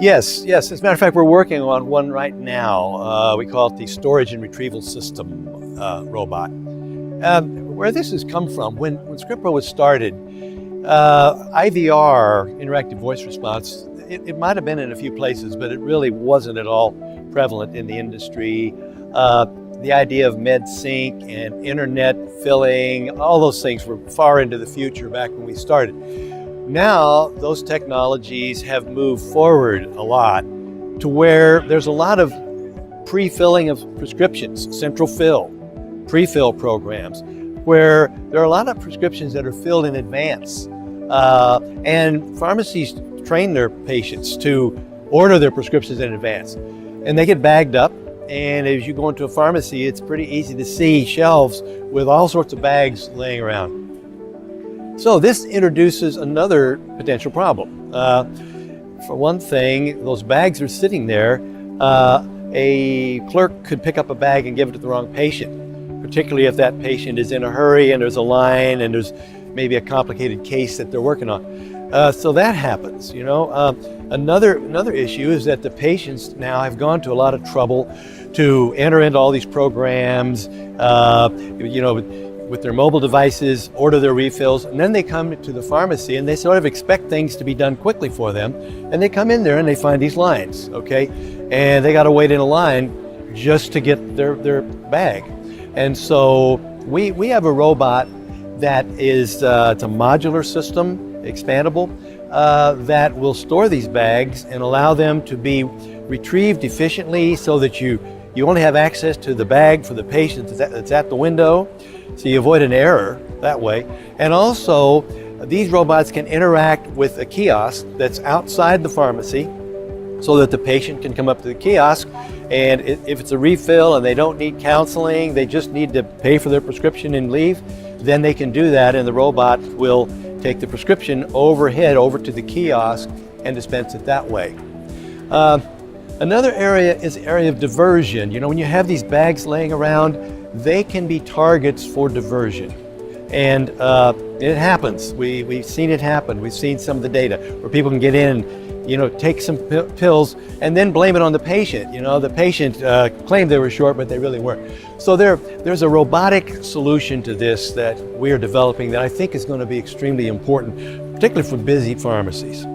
Yes. As a matter of fact, we're working on one right now. We call it the Storage and Retrieval System robot. Where this has come from, when ScriptPro was started, IVR, interactive voice response, it might have been in a few places, but it really wasn't at all prevalent in the industry. The idea of MedSync and internet filling, all those things were far into the future back when we started. Now, those technologies have moved forward a lot to where there's a lot of pre-filling of prescriptions, central fill, pre-fill programs, where there are a lot of prescriptions that are filled in advance. And pharmacies train their patients to order their prescriptions in advance. And they get bagged up. And as you go into a pharmacy, it's pretty easy to see shelves with all sorts of bags laying around. So this introduces another potential problem. For one thing, those bags are sitting there. A clerk could pick up a bag and give it to the wrong patient, particularly if that patient is in a hurry and there's a line and there's maybe a complicated case that they're working on. So that happens, you know. Another issue is that the patients now have gone to a lot of trouble to enter into all these programs, you know, with their mobile devices, order their refills, and then they come to the pharmacy and they sort of expect things to be done quickly for them. And they come in there and they find these lines, okay? And they gotta wait in a line just to get their bag. And so we have a robot that is, it's a modular system, expandable, that will store these bags and allow them to be retrieved efficiently so that you only have access to the bag for the patient that's at the window. So you avoid an error that way. And also, these robots can interact with a kiosk that's outside the pharmacy so that the patient can come up to the kiosk, and if it's a refill and they don't need counseling, they just need to pay for their prescription and leave, then they can do that and the robot will take the prescription over to the kiosk and dispense it that way. Another area is the area of diversion. You know, when you have these bags laying around, they can be targets for diversion. And it happens. We've seen it happen. We've seen some of the data where people can get in and, you know, take some pills and then blame it on the patient. You know, the patient claimed they were short, but they really weren't. So there's a robotic solution to this that we are developing that I think is going to be extremely important, particularly for busy pharmacies.